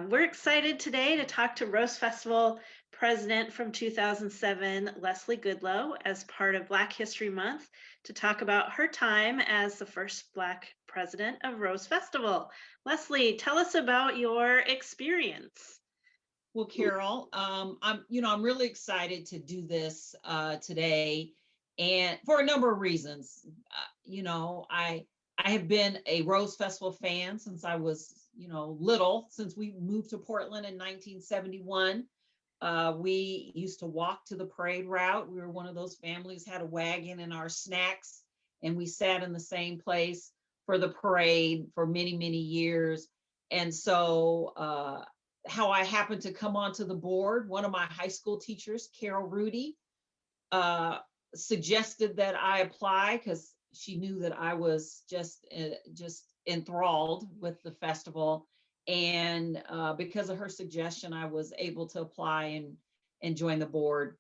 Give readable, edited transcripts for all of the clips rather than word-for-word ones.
We're excited today to talk to Rose Festival president from 2007, Leslie Goodlow, as part of Black History Month to talk about her time as the first Black president of Rose Festival. Leslie, tell us about your experience. Well, Carol, I'm really excited to do this today, and for a number of reasons. I have been a Rose Festival fan since I was, little. Since we moved to Portland in 1971, we used to walk to the parade route. We were one of those families had a wagon and our snacks, and we sat in the same place for the parade for many, many years. And so how I happened to come onto the board. One of my high school teachers, Carol Rudy, uh, suggested that I apply because she knew that I was just enthralled with the festival, and because of her suggestion, I was able to apply and join the board.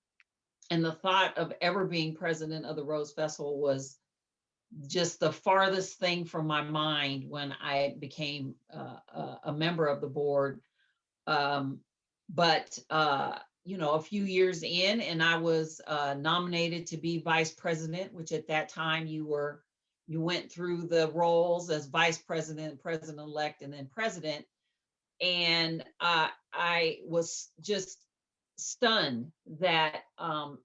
And the thought of ever being president of the Rose Festival was just the farthest thing from my mind when I became a member of the board. um, but a few years in, and I was nominated to be vice president, which at that time you went through the roles as vice president, president elect, and then president. And I was just stunned that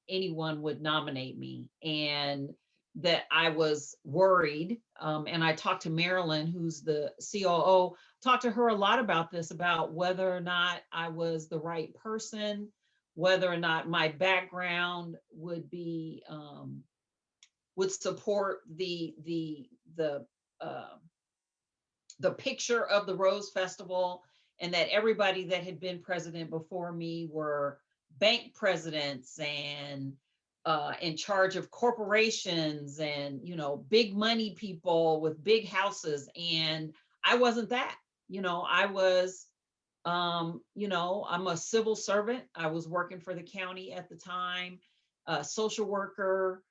anyone would nominate me, and that I was worried. And I talked to Marilyn, who's the COO, talked to her a lot about this, about whether or not I was the right person, whether or not my background would support uh, the picture of the Rose Festival, and that everybody that had been president before me were bank presidents and in charge of corporations and big money people with big houses. And I wasn't that. I was I'm a civil servant. I was working for the county at the time, a social worker,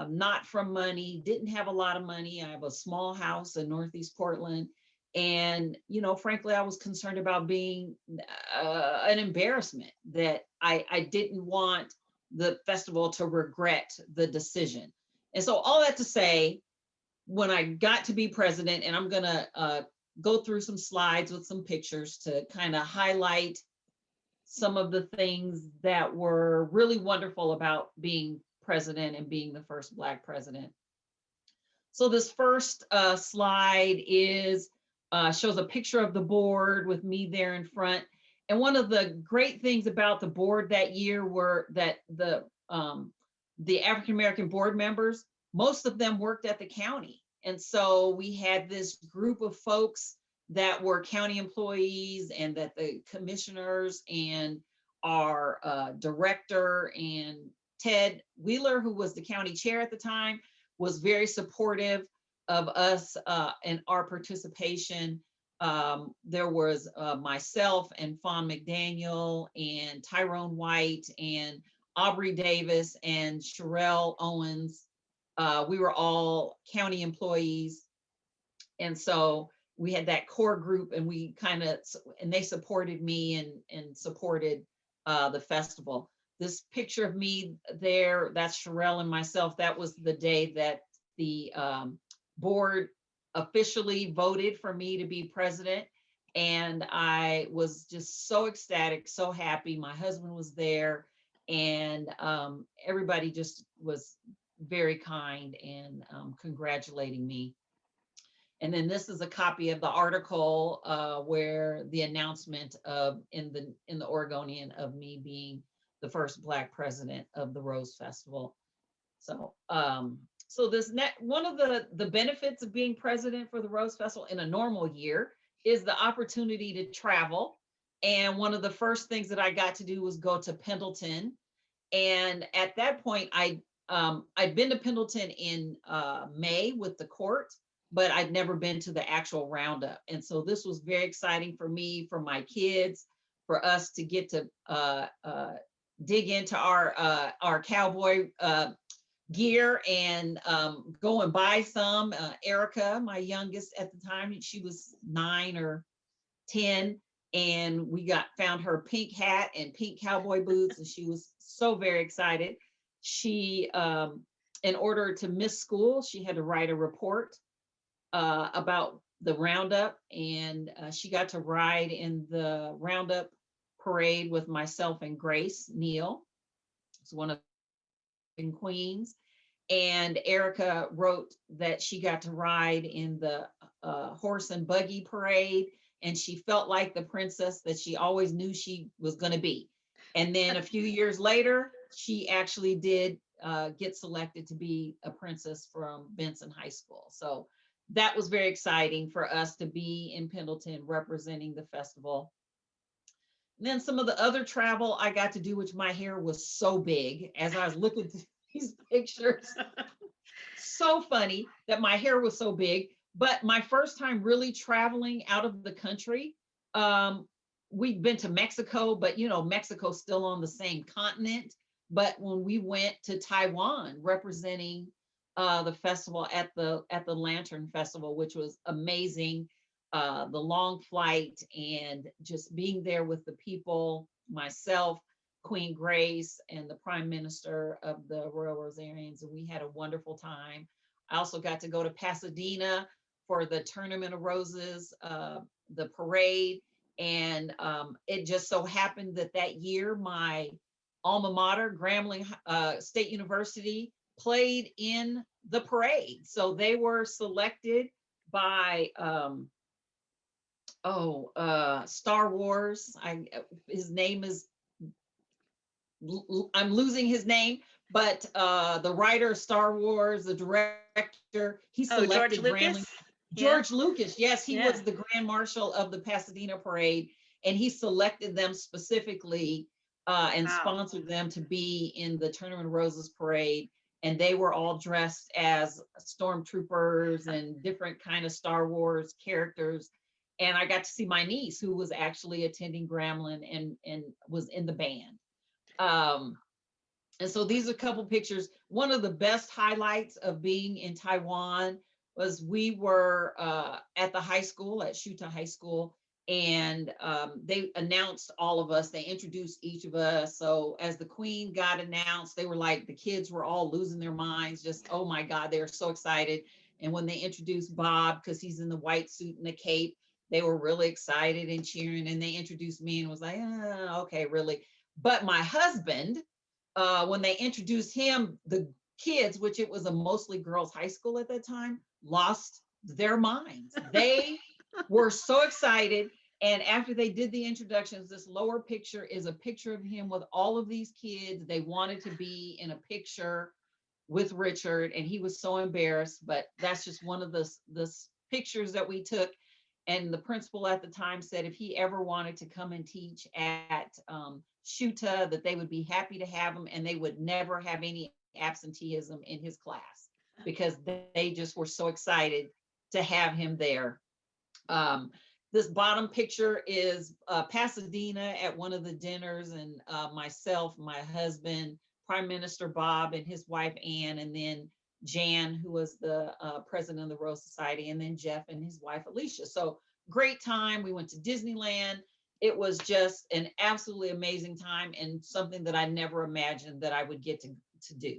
not from money, didn't have a lot of money. I have a small house in Northeast Portland. And, frankly, I was concerned about being an embarrassment, that I didn't want the festival to regret the decision. And so all that to say, when I got to be president, and I'm going to go through some slides with some pictures to kind of highlight some of the things that were really wonderful about being president and being the first Black president. So this first slide shows a picture of the board with me there in front. And one of the great things about the board that year were that the African American board members, most of them worked at the county. And so we had this group of folks that were county employees, and that the commissioners and our director, and Ted Wheeler, who was the county chair at the time, was very supportive of us and our participation. There was myself and Fawn McDaniel and Tyrone White and Aubrey Davis and Sherelle Owens. We were all county employees. And so we had that core group, and and they supported me and supported the festival. This picture of me there, that's Sherelle and myself. That was the day that the board officially voted for me to be president. And I was just so ecstatic, so happy. My husband was there, and everybody just was very kind and congratulating me. And then this is a copy of the article where the announcement in the Oregonian of me being the first Black president of the Rose Festival. So one of the benefits of being president for the Rose Festival in a normal year is the opportunity to travel. And one of the first things that I got to do was go to Pendleton. And at that point, I'd been to Pendleton in May with the court, but I'd never been to the actual roundup. And so this was very exciting for me, for my kids, for us to get to dig into our cowboy gear and go and buy some. Erica, my youngest at the time, she was 9 or 10. and we found her pink hat and pink cowboy boots, and she was so very excited. She, in order to miss school, she had to write a report about the roundup, and she got to ride in the roundup parade with myself and Grace Neal. It's one of the queens. And Erica wrote that she got to ride in the horse and buggy parade, and she felt like the princess that she always knew she was going to be. And then a few years later, she actually did get selected to be a princess from Benson High School. So that was very exciting for us to be in Pendleton representing the festival. And then some of the other travel I got to do, which my hair was so big as I was looking through these pictures. So funny that my hair was so big. But my first time really traveling out of the country, we've been to Mexico, but Mexico's still on the same continent. But when we went to Taiwan representing the festival at the Lantern Festival, which was amazing, the long flight and just being there with the people, myself, Queen Grace, and the Prime Minister of the Royal Rosarians, and we had a wonderful time. I also got to go to Pasadena for the Tournament of Roses, the parade, and it just so happened that that year my alma mater, Grambling State University, played in the parade. So they were selected by Star Wars. His name is, I'm losing his name, but the writer of Star Wars, the director, he Oh, George selected Grambling. Lucas. Yeah. George Lucas, yes, he Yeah. was the Grand Marshal of the Pasadena Parade, and he selected them specifically and Wow. sponsored them to be in the Tournament of Roses parade. And they were all dressed as stormtroopers and different kind of Star Wars characters. And I got to see my niece, who was actually attending Grambling and was in the band. And so these are a couple pictures. One of the best highlights of being in Taiwan was we were at the high school, at Shuta High School, and they announced all of us. They introduced each of us. So as the Queen got announced, they were like, the kids were all losing their minds, just, oh my God, they were so excited. And when they introduced Bob, because he's in the white suit and the cape, they were really excited and cheering. And they introduced me and was like, okay, really. But my husband, when they introduced him, the kids, which it was a mostly girls' high school at that time, lost their minds. They were so excited. And after they did the introductions, this lower picture is a picture of him with all of these kids. They wanted to be in a picture with Richard, and he was so embarrassed, but that's just one of the pictures that we took. And the principal at the time said if he ever wanted to come and teach at Shuta, that they would be happy to have him, and they would never have any absenteeism in his class because they just were so excited to have him there. This bottom picture is Pasadena at one of the dinners, and myself, my husband, Prime Minister Bob, and his wife Ann, and then Jan, who was the president of the Royal Society, and then Jeff and his wife Alicia. So great time. We went to Disneyland. It was just an absolutely amazing time, and something that I never imagined that I would get to do.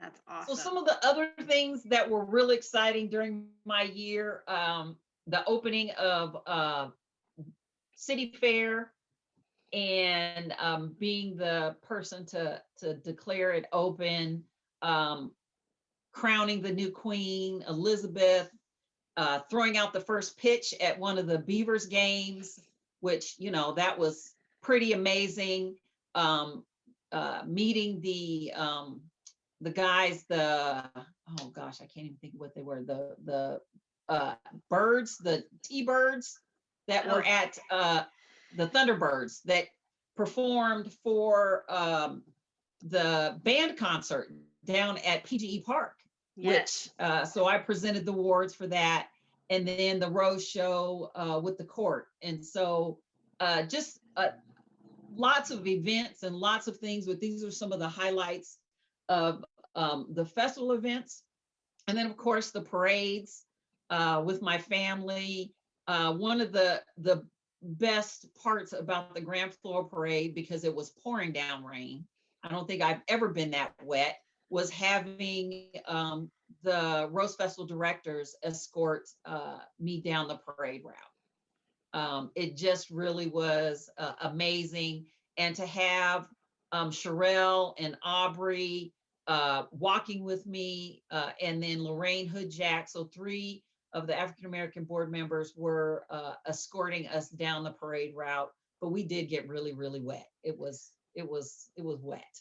That's awesome. So some of the other things that were really exciting during my year, the opening of City Fair, and being the person to declare it open, crowning the new queen, Elizabeth, throwing out the first pitch at one of the Beavers games, which, that was pretty amazing. Meeting the guys, oh gosh, I can't even think of what they were, the birds, the T-birds that were at the Thunderbirds that performed for the band concert down at PGE Park. Yes. Which so I presented the awards for that, and then the Rose Show with the court. And so just lots of events and lots of things, but these are some of the highlights of the festival events. And then of course the parades with my family. One of the best parts about the Grand Floral Parade, because it was pouring down rain, I don't think I've ever been that wet, was having the Rose Festival directors escort me down the parade route. It just really was amazing. And to have Sherelle and Aubrey walking with me, and then Lorraine Hood-Jack, so three of the African American board members were escorting us down the parade route. But we did get really, really wet. It was wet.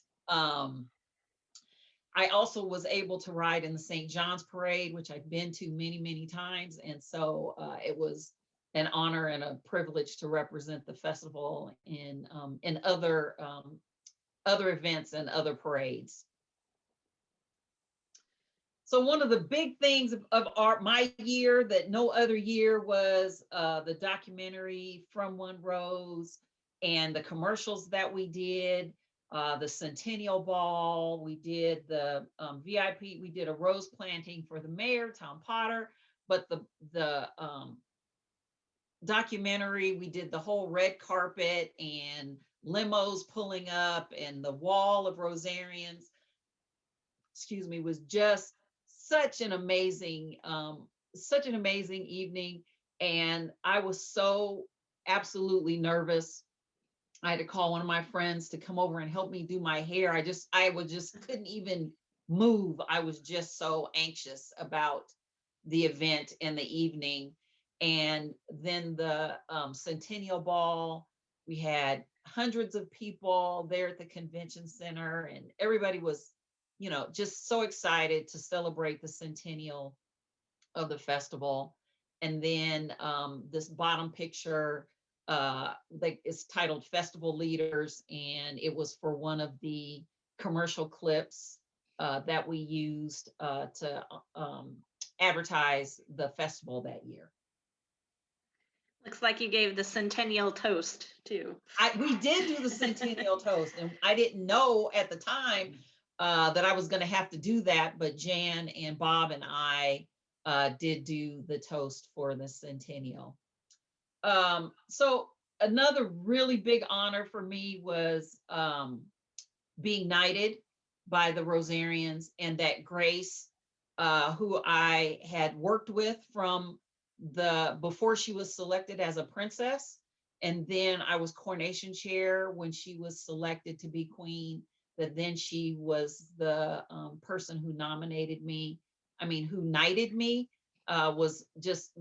I also was able to ride in the St. John's Parade, which I've been to many, many times. And so it was an honor and a privilege to represent the festival in other events and other parades. So one of the big things of my year that no other year was the documentary From One Rose and the commercials that we did, the Centennial Ball. We did the VIP. We did a rose planting for the mayor, Tom Potter. But the documentary, we did the whole red carpet and limos pulling up and the wall of Rosarians, excuse me, was just such an amazing evening. And I was so absolutely nervous. I had to call one of my friends to come over and help me do my hair. I couldn't even move. I was just so anxious about the event and the evening. And then the Centennial Ball, we had hundreds of people there at the convention center, and everybody was, just so excited to celebrate the centennial of the festival. And then this bottom picture, like it's titled Festival Leaders, and it was for one of the commercial clips that we used to advertise the festival that year. Looks like you gave the Centennial toast too. We did do the Centennial toast, and I didn't know at the time that I was going to have to do that, but Jan and Bob and I did do the toast for the Centennial. So another really big honor for me was being knighted by the Rosarians, and that Grace, who I had worked with from before she was selected as a princess, and then I was coronation chair when she was selected to be queen. That then she was the person who nominated me. I mean, who knighted me, was just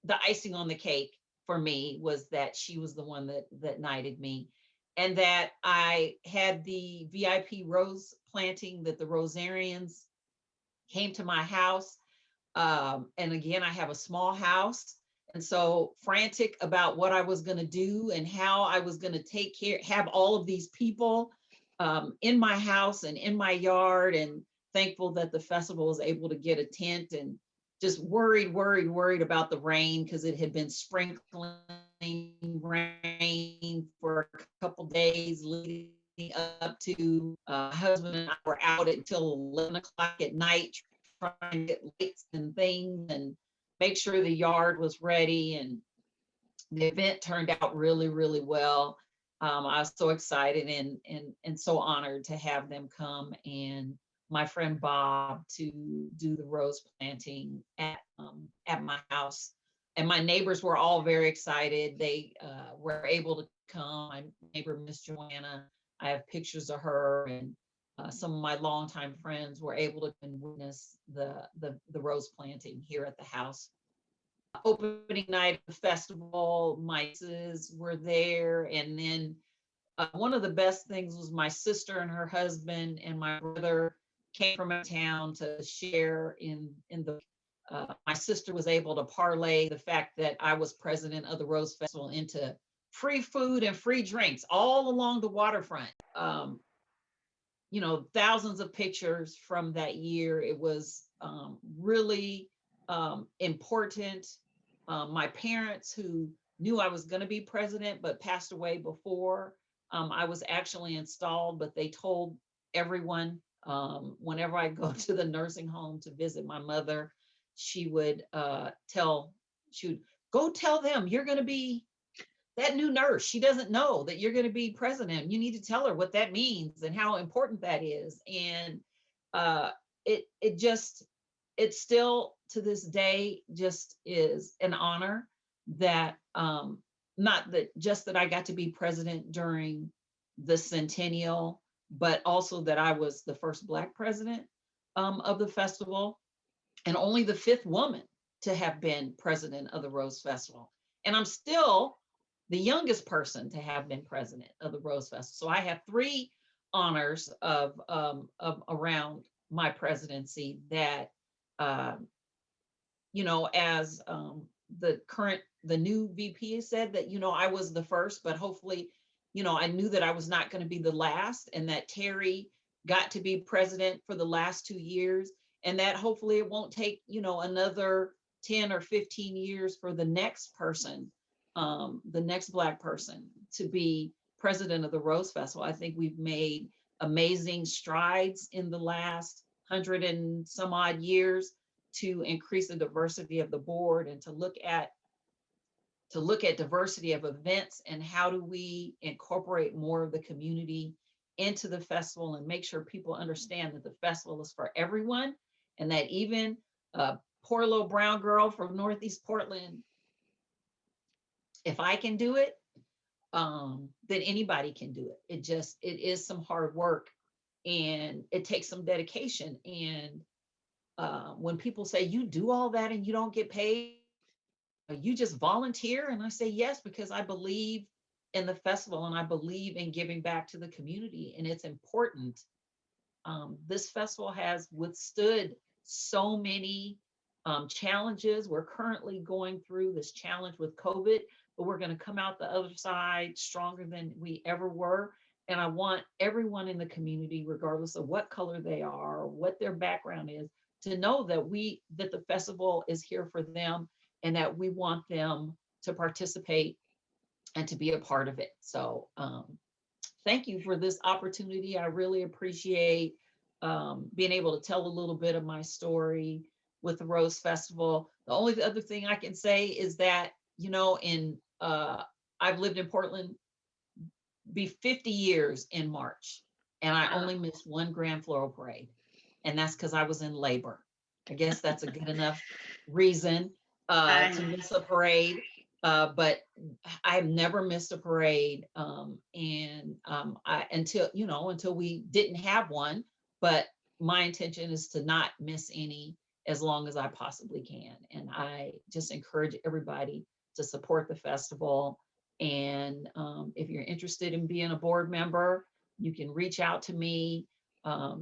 the icing on the cake for me, was that she was the one that knighted me. And that I had the VIP rose planting, that the Rosarians came to my house. And again, I have a small house. And so frantic about what I was going to do and how I was going to have all of these people in my house and in my yard, and thankful that the festival was able to get a tent, and just worried about the rain, because it had been sprinkling rain for a couple days leading up to husband and I were out until 11 o'clock at night trying to get lights and things and make sure the yard was ready. And the event turned out really, really well. I was so excited and so honored to have them come, and my friend Bob to do the rose planting at my house. And my neighbors were all very excited. They were able to come. My neighbor, Miss Joanna, I have pictures of her, and some of my longtime friends were able to witness the rose planting here at the house. Opening night of the festival, my nieces were there. And then one of the best things was my sister and her husband and my brother came from town to share in the my sister was able to parlay the fact that I was president of the Rose Festival into free food and free drinks all along the waterfront. Thousands of pictures from that year. It was really important. My parents, who knew I was going to be president but passed away before I was actually installed, but they told everyone whenever I go to the nursing home to visit my mother, she would go tell them you're going to be that new nurse. She doesn't know that you're going to be president. You need to tell her what that means and how important that is. And uh, it just, it still to this day just is an honor that not that just that I got to be president during the Centennial, but also that I was the first Black president of the festival, and only the fifth woman to have been president of the Rose Festival. And I'm still the youngest person to have been president of the Rose Festival. So I have three honors of around my presidency that, uh, as the new VP said that, I was the first, but hopefully, I knew that I was not going to be the last, and that Terry got to be president for the last 2 years, and that hopefully it won't take, another 10 or 15 years for the next person, the next Black person to be president of the Rose Festival. I think we've made amazing strides in the last 100 and some odd years to increase the diversity of the board, and to look at diversity of events, and how do we incorporate more of the community into the festival, and make sure people understand that the festival is for everyone, and that even a poor little brown girl from Northeast Portland, if I can do it, then anybody can do it. It is some hard work, and it takes some dedication. And when people say, you do all that and you don't get paid, you just volunteer? And I say, yes, because I believe in the festival, and I believe in giving back to the community, and it's important. This festival has withstood so many challenges. We're currently going through this challenge with COVID, but we're going to come out the other side stronger than we ever were. And I want everyone in the community, regardless of what color they are or what their background is, to know that the festival is here for them, and that we want them to participate and to be a part of it. So thank you for this opportunity. I really appreciate being able to tell a little bit of my story with the Rose Festival. The only other thing I can say is that, I've lived in Portland, be 50 years in March, and I only missed one Grand Floral Parade, and that's because I was in labor. I guess that's a good enough reason to miss a parade. But I've never missed a parade, and until we didn't have one. But my intention is to not miss any as long as I possibly can. And I just encourage everybody to support the festival. And if you're interested in being a board member, you can reach out to me.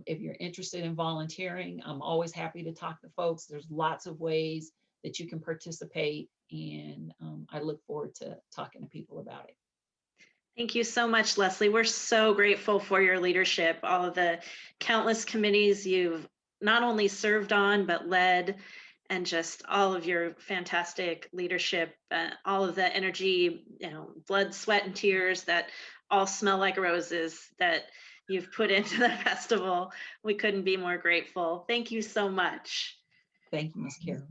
If you're interested in volunteering, I'm always happy to talk to folks. There's lots of ways that you can participate, and I look forward to talking to people about it. Thank you so much, Leslie. We're so grateful for your leadership, all of the countless committees you've not only served on, but led, and just all of your fantastic leadership, all of the energy, blood, sweat, and tears that all smell like roses that you've put into the festival. We couldn't be more grateful. Thank you so much. Thank you, Ms. Carol.